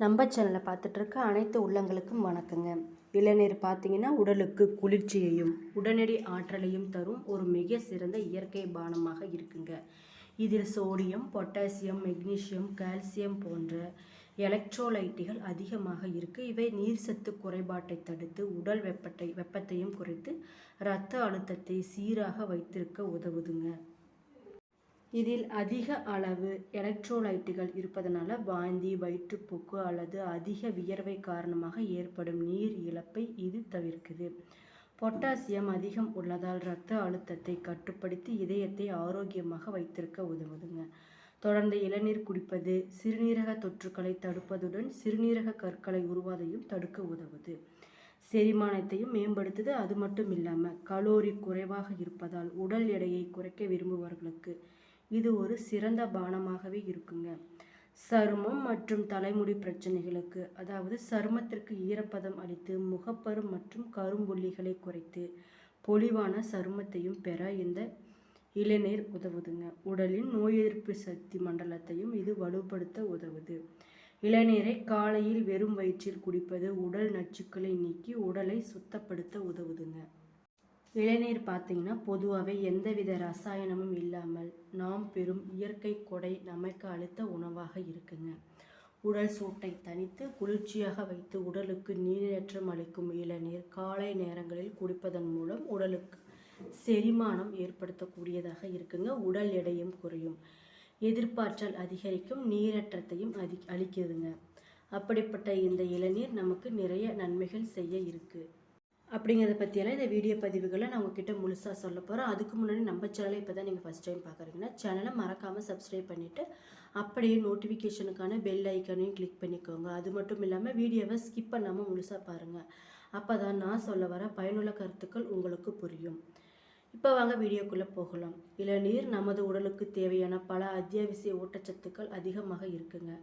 நம்ம சேனலை பார்த்துட்டு இருக்க அனைத்து உள்ளங்களுக்கும் வணக்கங்க. இளநீர் பார்த்தீங்கன்னா உடலுக்கு குளிர்ச்சியையும் உடனடி ஆற்றலையும் தரும் ஒரு மிக சிறந்த இயற்கை பானமாக இருக்குங்க. இதில் சோடியம், பொட்டாசியம், மெக்னீசியம், கால்சியம் போன்ற எலக்ட்ரோலைட்டுகள் அதிகமாக இருக்கு. இவை நீர் சத்து குறைபாட்டை தடுத்து உடல் வெப்பத்தையும் குறைத்து இரத்த அழுத்தத்தை சீராக வைத்திருக்க உதவுதுங்க. இதில் அதிக அளவு எலக்ட்ரோலைட்டுகள் இருப்பதனால வாந்தி, வயிற்றுப்போக்கு அல்லது அதிக வியர்வை காரணமாக ஏற்படும் நீர் இழப்பை இது தவிர்க்குது. பொட்டாசியம் அதிகம் உள்ளதால் இரத்த அழுத்தத்தை கட்டுப்படுத்தி இதயத்தை ஆரோக்கியமாக வைத்திருக்க உதவுதுங்க. தொடர்ந்து இளநீர் குடிப்பது சிறுநீரக தொற்றுக்களை தடுப்பதுடன் சிறுநீரக கற்களை உருவாதையும் தடுக்க உதவுது. செரிமானத்தையும் மேம்படுத்துது. அது மட்டும் இல்லாமல் கலோரி குறைவாக இருப்பதால் உடல் எடையை குறைக்க விரும்புபவர்களுக்கு இது ஒரு சிறந்த பானமாகவே இருக்குங்க. சருமம் மற்றும் தலைமுடி பிரச்சனைகளுக்கு, அதாவது சருமத்திற்கு ஈரப்பதம் அளித்து முகப்பரு மற்றும் கரும்புள்ளிகளை குறைத்து பொலிவான சருமத்தையும் பெற இந்த இளநீர் உதவுதுங்க. உடலின் நோய் எதிர்ப்பு சக்தி மண்டலத்தையும் இது வலுப்படுத்த உதவுது. இளநீரை காலையில் வெறும் வயிற்றில் குடிப்பது உடல் நச்சுக்களை நீக்கி உடலை சுத்தப்படுத்த உதவுதுங்க. இளநீர் பார்த்தீங்கன்னா பொதுவாகவே எந்தவித ரசாயனமும் இல்லாமல் நாம் பெறும் இயற்கை கொடை நமக்கு அளித்த உணவாக இருக்குங்க. உடல் சூட்டை தணித்து குளிர்ச்சியாக வைத்து உடலுக்கு நீரேற்றம் அளிக்கும் இளநீர் காலை நேரங்களில் குடிப்பதன் மூலம் உடலுக்கு செரிமானம் ஏற்படுத்தக்கூடியதாக இருக்குங்க. உடல் எடையும் குறையும், எதிர்ப்பாற்றல் அதிகரிக்கும், நீரேற்றத்தையும் அளிக்குதுங்க. அப்படிப்பட்ட இந்த இளநீர் நமக்கு நிறைய நன்மைகள் செய்ய இருக்கு. அப்படிங்கிறத பற்றியெல்லாம் இந்த வீடியோ பதிவுகளை நான் உங்ககிட்ட முழுசாக சொல்ல போகிறேன். அதுக்கு முன்னாடி நம்ம சேனலை இப்போ தான் நீங்கள் ஃபஸ்ட் டைம் பார்க்குறீங்கன்னா சேனலை மறக்காமல் சப்ஸ்கிரைப் பண்ணிவிட்டு அப்படியே நோட்டிஃபிகேஷனுக்கான பெல் ஐக்கானையும் கிளிக் பண்ணிக்கோங்க. அது மட்டும் இல்லாமல் வீடியோவை ஸ்கிப் பண்ணாமல் முழுசாக பாருங்கள். அப்போ தான் நான் சொல்ல வர பயனுள்ள கருத்துக்கள் உங்களுக்கு புரியும். இப்போ வாங்க வீடியோக்குள்ளே போகலாம். இளநீர் நமது உடலுக்கு தேவையான பல அத்தியாவசிய ஊட்டச்சத்துக்கள் அதிகமாக இருக்குங்க.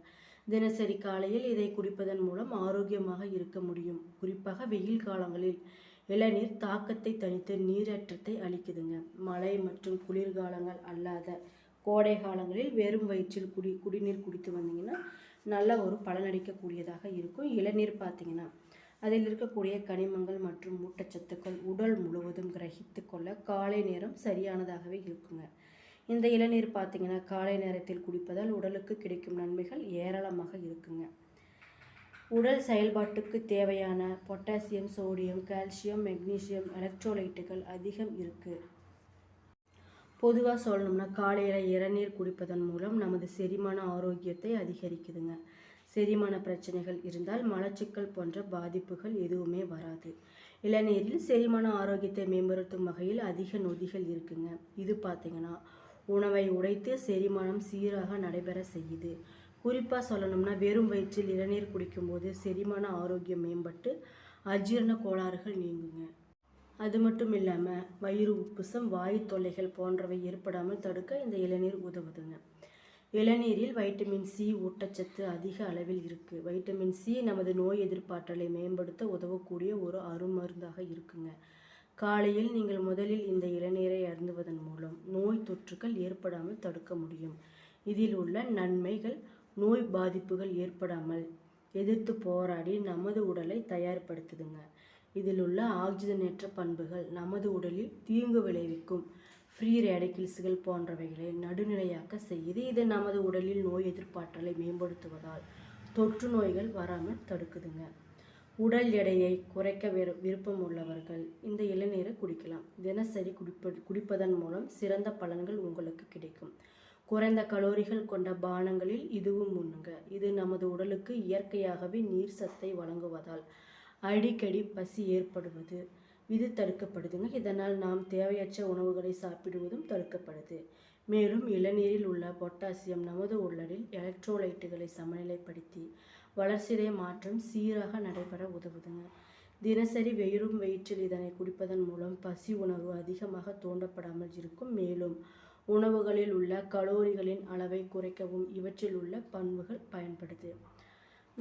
தினசரி காலையில் இதை குடிப்பதன் மூலம் ஆரோக்கியமாக இருக்க முடியும். குறிப்பாக வெயில் காலங்களில் இளநீர் தாக்கத்தை தணித்து நீரேற்றத்தை அளிக்குதுங்க. மழை மற்றும் குளிர்காலங்கள் அல்லாத கோடை காலங்களில் வெறும் வயிற்றில் குடிநீர் குடித்து வந்தீங்கன்னா நல்ல ஒரு பலனளிக்கக்கூடியதாக இருக்கும். இளநீர் பார்த்தீங்கன்னா அதில் இருக்கக்கூடிய கனிமங்கள் மற்றும் ஊட்டச்சத்துக்கள் உடல் முழுவதும் கிரகித்து கொள்ள காலை நேரம் சரியானதாகவே இருக்குங்க. இந்த இளநீர் பார்த்தீங்கன்னா காலை நேரத்தில் குடிப்பதால் உடலுக்கு கிடைக்கும் நன்மைகள் ஏராளமாக இருக்குங்க. உடல் செயல்பாட்டுக்கு தேவையான பொட்டாசியம், சோடியம், கால்சியம், மெக்னீசியம், எலக்ட்ரோலைட்டுகள் அதிகம் இருக்குது. பொதுவாக சொல்லணும்னா காலையில் இளநீர் குடிப்பதன் மூலம் நமது செரிமான ஆரோக்கியத்தை அதிகரிக்குதுங்க. செரிமான பிரச்சனைகள் இருந்தால் மலச்சிக்கல் போன்ற பாதிப்புகள் எதுவுமே வராது. இளநீரில் செரிமான ஆரோக்கியத்தை மேம்படுத்தும் வகையில் அதிக நொதிகள் இருக்குங்க. இது பார்த்தீங்கன்னா உணவை உடைத்து செரிமானம் சீராக நடைபெற செய்யுது. குறிப்பாக சொல்லணும்னா வெறும் வயிற்றில் இளநீர் குடிக்கும்போது செரிமான ஆரோக்கியம் மேம்பட்டு அஜீரண கோளாறுகள் நீங்குங்க. அது மட்டும் இல்லாமல் வயிறு உப்புசம், வாயு தொல்லைகள் போன்றவை ஏற்படாமல் தடுக்க இந்த இளநீர் உதவுதுங்க. இளநீரில் வைட்டமின் சி ஊட்டச்சத்து அதிக அளவில் இருக்குது. வைட்டமின் சி நமது நோய் எதிர்ப்பாற்றலை மேம்படுத்த உதவக்கூடிய ஒரு அருமருந்தாக இருக்குங்க. காலையில் நீங்கள் முதலில் இந்த இளநீரை அருந்துவதன் மூலம் நோய் தொற்றுகள் ஏற்படாமல் தடுக்க முடியும். இதில் உள்ள நன்மைகள் நோய் பாதிப்புகள் ஏற்படாமல் எதிர்த்து போராடி நமது உடலை தயார்படுத்துதுங்க. இதில் உள்ள ஆக்சிஜனேற்ற பண்புகள் நமது உடலில் தீங்கு விளைவிக்கும் ஃப்ரீ ரேடிக்கல்ஸ்கள் போன்றவைகளை நடுநிலையாக்க செய்யுது. இது நமது உடலில் நோய் எதிர்ப்பாற்றலை மேம்படுத்துவதால் தொற்று நோய்கள் வராமல் தடுக்குதுங்க. உடல் எடையை குறைக்க விருப்பம் உள்ளவர்கள் இந்த இளநீரை குடிக்கலாம். தினசரி குடிப்பதன் மூலம் சிறந்த பலன்கள் உங்களுக்கு கிடைக்கும். குறைந்த கலோரிகள் கொண்ட பானங்களில் இதுவும் ஒன்றுங்க. இது நமது உடலுக்கு இயற்கையாகவே நீர் சத்தை வழங்குவதால் அடிக்கடி பசி ஏற்படுவது இது தடுக்கப்படுதுங்க. இதனால் நாம் தேவையற்ற உணவுகளை சாப்பிடுவதும் தடுக்கப்படுது. மேலும் இளநீரில் உள்ள பொட்டாசியம் நமது உடலில் எலக்ட்ரோலைட்டுகளை சமநிலைப்படுத்தி வளர்சிதை மாற்றம் சீராக நடைபெற உதவுதுங்க. தினசரி வெறும் வயிற்றில் இதனை குடிப்பதன் மூலம் பசி உணர்வு அதிகமாக தூண்டப்படாமல் இருக்கும். மேலும் உணவுகளில் உள்ள கலோரிகளின் அளவை குறைக்கவும் இவற்றில் உள்ள பண்புகள் பயன்படுது.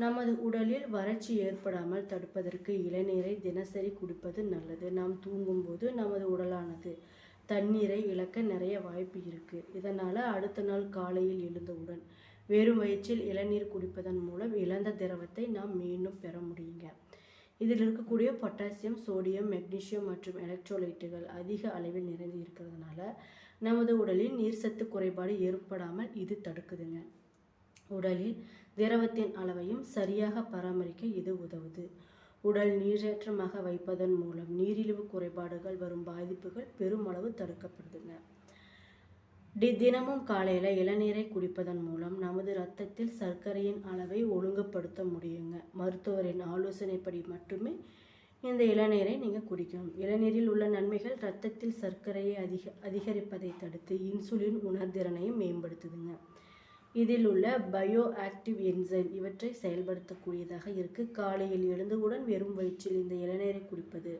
நமது உடலில் வறட்சி ஏற்படாமல் தடுப்பதற்கு இளநீரை தினசரி குடிப்பது நல்லது. நாம் தூங்கும்போது நமது உடலானது தண்ணீரை இழக்க நிறைய வாய்ப்பு இருக்குது. இதனால் அடுத்த நாள் காலையில் எழுந்தவுடன் வெறும் வயிற்றில் இளநீர் குடிப்பதன் மூலம் இழந்த திரவத்தை நாம் மீண்டும் பெற முடியுங்க. இதில் இருக்கக்கூடிய பொட்டாசியம், சோடியம், மெக்னீசியம் மற்றும் எலக்ட்ரோலைட்டுகள் அதிக அளவில் நிறைந்து இருக்கிறதுனால நமது உடலில் நீர்சத்து குறைபாடு ஏற்படாமல் இது தடுக்குதுங்க. உடலில் திரவத்தின் அளவையும் சரியாக பராமரிக்க இது உதவுது. உடல் நீரேற்றமாக வைப்பதன் மூலம் நீரிழிவு குறைபாடுகள் வரும் பாதிப்புகள் பெருமளவு தடுக்கப்படுதுங்க. தினமும் காலையில் இளநீரை குடிப்பதன் மூலம் நமது இரத்தத்தில் சர்க்கரையின் அளவை ஒழுங்குபடுத்த முடியுங்க. மருத்துவரின் ஆலோசனைப்படி மட்டுமே இந்த இளநீரை நீங்கள் குடிக்கணும். இளநீரில் உள்ள நன்மைகள் இரத்தத்தில் சர்க்கரையை அதிகரிப்பதை தடுத்து இன்சுலின் உணர்திறனையும் மேம்படுத்துதுங்க. இதில் உள்ள பயோ ஆக்டிவ் என்சைம் இவற்றை செயல்படுத்தக்கூடியதாக இருக்குது. காலையில் எழுந்தவுடன் வெறும் வயிற்றில் இந்த இளநீரை குடிப்பது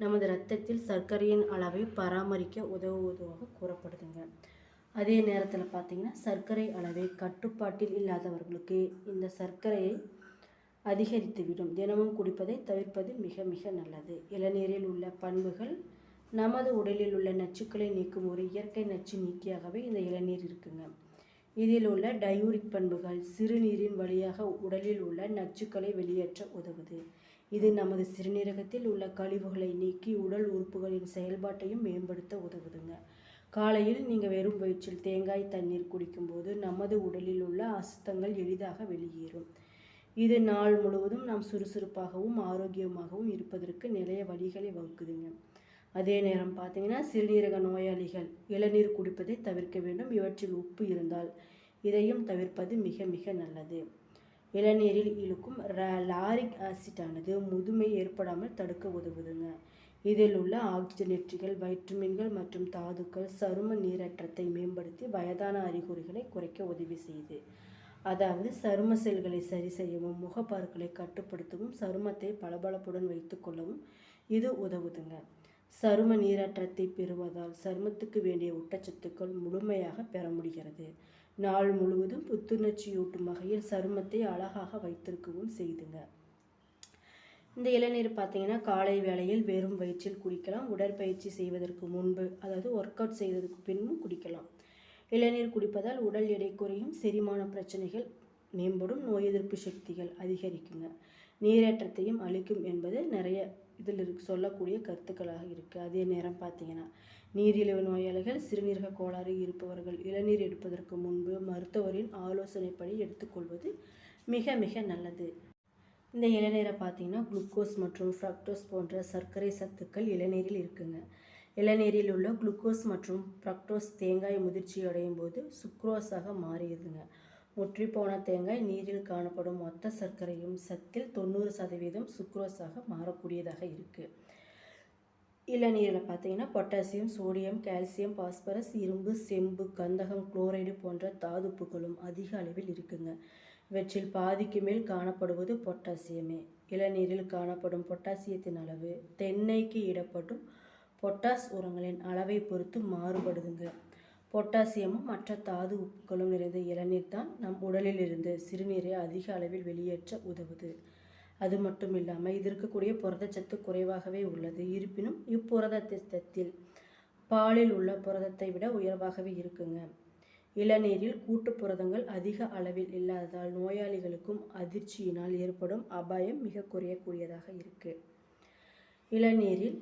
நமது இரத்தத்தில் சர்க்கரையின் அளவை பராமரிக்க உதவுவதாக கூறப்படுதுங்க. அதே நேரத்தில் பார்த்திங்கன்னா சர்க்கரை அளவை கட்டுப்பாட்டில் இல்லாதவர்களுக்கு இந்த சர்க்கரையை அதிகரித்துவிடும். தினமும் குடிப்பதை தவிர்ப்பது மிக மிக நல்லது. இளநீரில் உள்ள பண்புகள் நமது உடலில் உள்ள நச்சுக்களை நீக்கும் ஒரு இயற்கை நச்சு நீக்கியாகவே இந்த இளநீர் இருக்குங்க. இதில் உள்ள டயூரிக் பண்புகள் சிறுநீரின் வழியாக உடலில் உள்ள நச்சுக்களை வெளியேற்ற உதவுது. இது நமது சிறுநீரகத்தில் உள்ள கழிவுகளை நீக்கி உடல் உறுப்புகளின் செயல்பாட்டையும் மேம்படுத்த உதவுதுங்க. காலையில் நீங்கள் வெறும் வயிற்றில் தேங்காய் தண்ணீர் குடிக்கும்போது நமது உடலில் உள்ள அசுத்தங்கள் எளிதாக வெளியேறும். இது நாள் முழுவதும் நாம் சுறுசுறுப்பாகவும் ஆரோக்கியமாகவும் இருப்பதற்கு நிறைய வழிகளை வகுக்குதுங்க. அதே நேரம் பார்த்தீங்கன்னா சிறுநீரக நோயாளிகள் இளநீர் குடிப்பதை தவிர்க்க வேண்டும். இவற்றில் உப்பு இருந்தால் இதையும் தவிர்ப்பது மிக மிக நல்லது. இளநீரில் இழுக்கும் லாரிக் ஆசிட்டானது முதுமை ஏற்படாமல் தடுக்க உதவுதுங்க. இதில் உள்ள ஆக்சிஜனேற்றிகள், வைட்டமின்கள் மற்றும் தாதுக்கள் சரும நீரேற்றத்தை மேம்படுத்தி வயதான அறிகுறிகளை குறைக்க உதவி செய்யுது. அதாவது சரும செல்களை சரி செய்யவும், முகப்பருக்களை கட்டுப்படுத்தவும், சருமத்தை பளபளப்புடன் வைத்து கொள்ளவும் இது உதவுதுங்க. சரும நீரேற்றத்தை பெறுவதால் சருமத்துக்கு வேண்டிய ஊட்டச்சத்துக்கள் முழுமையாக பெற முடிகிறது. நாள் முழுவதும் புத்துணர்ச்சியூட்டும் வகையில் சருமத்தை அழகாக வைத்திருக்கவும் செய்துங்க. இந்த இளநீர் பார்த்தீங்கன்னா காலை வேளையில் வெறும் வயிற்றில் குடிக்கலாம். உடற்பயிற்சி செய்வதற்கு முன்பு, அதாவது ஒர்க் அவுட் செய்வதற்கு பின்பும் குடிக்கலாம். இளநீர் குடிப்பதால் உடல் எடை குறையும், செரிமான பிரச்சனைகள் மேம்படும், நோய் எதிர்ப்பு சக்திகள் அதிகரிக்குங்க, நீரேற்றத்தையும் அளிக்கும் என்பது நிறைய இதில் சொல்லக்கூடிய கருத்துக்களாக இருக்குது. அதே நேரம் பார்த்தீங்கன்னா நீரிழிவு நோயாளிகள், சிறுநீரக கோளாறு இருப்பவர்கள் இளநீர் எடுப்பதற்கு முன்பு மருத்துவரின் ஆலோசனைப்படி எடுத்துக்கொள்வது மிக மிக நல்லது. இந்த இளநீரை பார்த்தீங்கன்னா குளுக்கோஸ் மற்றும் ஃப்ரக்டோஸ் போன்ற சர்க்கரை சத்துக்கள் இளநீரில் இருக்குங்க. இளநீரில் உள்ள குளுக்கோஸ் மற்றும் ஃப்ரக்டோஸ் தேங்காய் முதிர்ச்சி அடையும் போது சுக்ரோஸாக மாறிடுதுங்க. முற்றிப்போன தேங்காய் நீரில் காணப்படும் மொத்த சர்க்கரையும் சத்தில் 90% சுக்ரோஸாக மாறக்கூடியதாக இருக்குது. இளநீரில் பார்த்தீங்கன்னா பொட்டாசியம், சோடியம், கால்சியம், பாஸ்பரஸ், இரும்பு, செம்பு, கந்தகம், குளோரைடு போன்ற தாதுப்புகளும் அதிக அளவில் இருக்குங்க. இவற்றில் பாதிக்கு மேல் காணப்படுவது பொட்டாசியமே. இளநீரில் காணப்படும் பொட்டாசியத்தின் அளவு தென்னைக்கு இடப்படும் பொட்டாஸ் உரங்களின் அளவை பொறுத்து மாறுபடுதுங்க. பொட்டாசியமும் மற்ற தாது உப்புகளும் நிறைந்த இளநீர் தான் நம் உடலில் இருந்து சிறுநீரை அதிக அளவில் வெளியேற்ற உதவுது. அது மட்டும் இல்லாமல் இது இருக்கக்கூடிய புரதச்சத்து குறைவாகவே உள்ளது. இருப்பினும் இப்புரதத்தில் பாலில் உள்ள புரதத்தை விட உயர்வாகவே இருக்குங்க. இளநீரில் கூட்டு புரதங்கள் அதிக அளவில் இல்லாததால் நோயாளிகளுக்கும் அதிர்ச்சியினால் ஏற்படும் அபாயம் மிக குறையக்கூடியதாக இருக்குது. இளநீரில்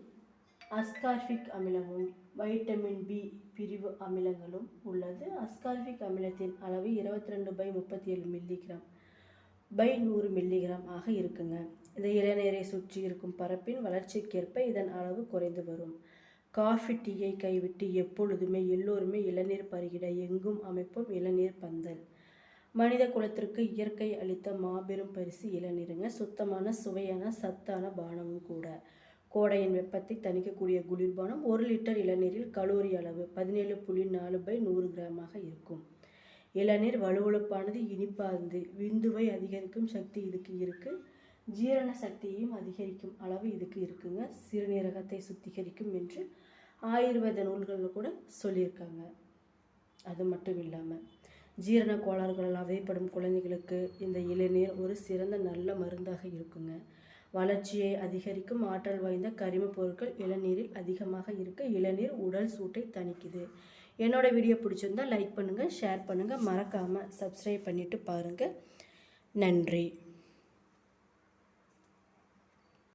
அஸ்கார்பிக் அமிலமும் வைட்டமின் பி பிரிவு அமிலங்களும் உள்ளது. அஸ்கார்பிக் அமிலத்தின் அளவு 22/37 மில்லிகிராம் பை 100 மில்லிகிராம் ஆக இருக்குங்க. இந்த இளநீரை சுற்றி இருக்கும் பரப்பின் வளர்ச்சிக்கேற்ப இதன் அளவு குறைந்து வரும். காஃபி, டீயை கைவிட்டு எப்பொழுதுமே எல்லோருமே இளநீர் பருகிட எங்கும் அமைப்போம் இளநீர் பந்தல். மனித குலத்திற்கு இயற்கை அளித்த மாபெரும் பரிசு இளநீருங்க. சுத்தமான, சுவையான, சத்தான பானமும் கூட. கோடையின் வெப்பத்தை தணிக்கக்கூடிய குளிர்பானம். 1 லிட்டர் இளநீரில் கலோரி அளவு 17.4/100 கிராமாக இருக்கும். இளநீர் வலுவழுப்பானது, இனிப்பானது, விந்துவை அதிகரிக்கும் சக்தி இதுக்கு இருக்குது. ஜீரண சக்தியையும் அதிகரிக்கும் அளவு இதுக்கு இருக்குங்க. சிறுநீரகத்தை சுத்திகரிக்கும் என்று ஆயுர்வேத நூல்களில் கூட சொல்லியிருக்காங்க. அது மட்டும் இல்லாமல் ஜீரண கோளாறுகளால் அவதிப்படும் குழந்தைகளுக்கு இந்த இளநீர் ஒரு சிறந்த நல்ல மருந்தாக இருக்குங்க. வளர்ச்சியை அதிகரிக்கும் ஆற்றல் வாய்ந்த கரிம பொருட்கள் இளநீரில் அதிகமாக இருக்க இளநீர் உடல் சூட்டை தணிக்குது. என்னோடய வீடியோ பிடிச்சிருந்தால் லைக் பண்ணுங்கள், ஷேர் பண்ணுங்கள், மறக்காமல் சப்ஸ்கிரைப் பண்ணிவிட்டு பாருங்கள். நன்றி.